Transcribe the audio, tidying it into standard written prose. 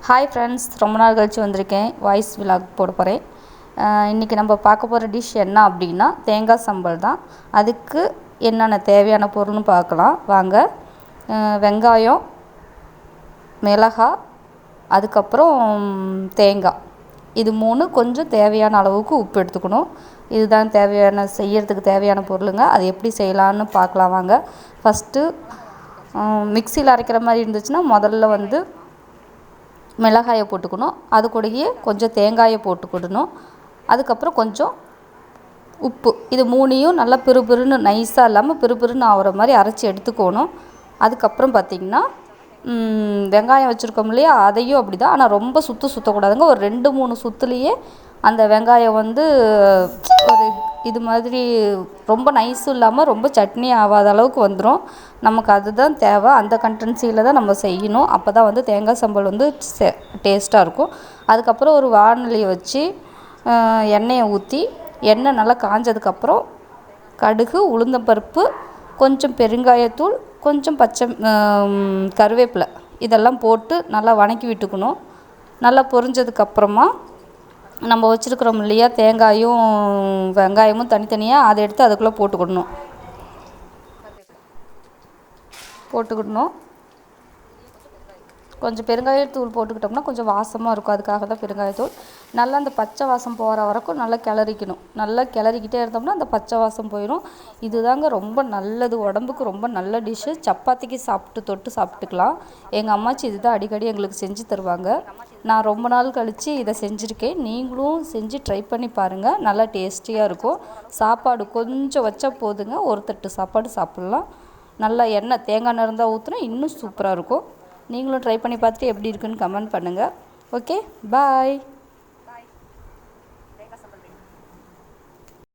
Hi friends, ரொம்ப நாள் கழிச்சு வந்திருக்கேன். வாய்ஸ் விலாக் போட போகிறேன். இன்றைக்கி நம்ம பார்க்க போகிற டிஷ் என்ன அப்படின்னா தேங்காய் சம்பல் தான். அதுக்கு என்னென்ன தேவையான பொருள்னு பார்க்கலாம் வாங்க. வெங்காயம், மிளகாய், அதுக்கப்புறம் தேங்காய், இது 3 கொஞ்சம் தேவையான அளவுக்கு உப்பு எடுத்துக்கணும். இதுதான் செய்யறதுக்கு தேவையான பொருளுங்க. அது எப்படி செய்யலான்னு பார்க்கலாம் வாங்க. ஃபஸ்ட்டு மிக்சியில் அரைக்கிற மாதிரி இருந்துச்சுன்னா முதல்ல மிளகாயை போட்டுக்கணும். அது கூடயே கொஞ்சம் தேங்காயை போட்டுக்கிடணும். அதுக்கப்புறம் கொஞ்சம் உப்பு. இது 3ஐயும் நல்லா பிறுபிறுன்னு நைஸாக இல்லாமல் பிறுபிறுன்னு ஆகிற மாதிரி அரைச்சி எடுத்துக்கணும். அதுக்கப்புறம் பார்த்திங்கன்னா வெங்காயம் வச்சுருக்கோம் இல்லையா, அதையும் அப்படி தான். ஆனால் ரொம்ப சுற்றக்கூடாதுங்க. ஒரு 2-3 சுற்றுலேயே அந்த வெங்காயம் ஒரு இது மாதிரி ரொம்ப நைஸும் இல்லாமல் ரொம்ப சட்னி ஆகாத அளவுக்கு வந்துடும். நமக்கு அதுதான் தேவை. அந்த கண்டென்சியில் தான் நம்ம செய்யணும். அப்போ தான் தேங்காய் சம்பல் டேஸ்ட்டாக இருக்கும். அதுக்கப்புறம் ஒரு வாணலியை வச்சு எண்ணெயை ஊற்றி எண்ணெய் நல்லா காஞ்சதுக்கப்புறம் கடுகு, உளுந்தம்பருப்பு, கொஞ்சம் பெருங்காயத்தூள், கொஞ்சம் கருவேப்பிலை இதெல்லாம் போட்டு நல்லா வதக்கி விட்டுக்கணும். நல்லா பொரிஞ்சதுக்கப்புறமா நம்ம வச்சுருக்குறோம் இல்லையா, தேங்காயும் வெங்காயமும் தனித்தனியாக அதை எடுத்து அதுக்குள்ளே போட்டுக்கிடணும். கொஞ்சம் பெருங்காயத்தூள் போட்டுக்கிட்டோம்னா கொஞ்சம் வாசமாக இருக்கும். அதுக்காக தான் பெருங்காயத்தூள். நல்லா அந்த பச்சை வாசம் போகிற வரைக்கும் நல்லா கிளறிக்கணும். நல்லா கிளறிக்கிட்டே இருந்தோம்னா அந்த பச்சை வாசம் போயிடும். இதுதாங்க ரொம்ப நல்லது, உடம்புக்கு ரொம்ப நல்ல டிஷ்ஷு. சப்பாத்திக்கு தொட்டு சாப்பிட்டுக்கலாம். எங்கள் அம்மாச்சி இதுதான் அடிக்கடி எங்களுக்கு செஞ்சு தருவாங்க. நான் ரொம்ப நாள் கழித்து இதை செஞ்சுருக்கேன். நீங்களும் செஞ்சு ட்ரை பண்ணி பாருங்கள். நல்லா டேஸ்டியாக இருக்கும். சாப்பாடு கொஞ்சம் வச்சா போதுங்க, ஒரு தட்டு சாப்பாடு சாப்பிட்லாம். நல்லா தேங்காய் எண்ணெய் இருந்தால் ஊற்றினா இன்னும் சூப்பராக இருக்கும். நீங்களும் ட்ரை பண்ணி பார்த்துட்டு எப்படி இருக்குன்னு கமெண்ட் பண்ணுங்கள். ஓகே, பாய்.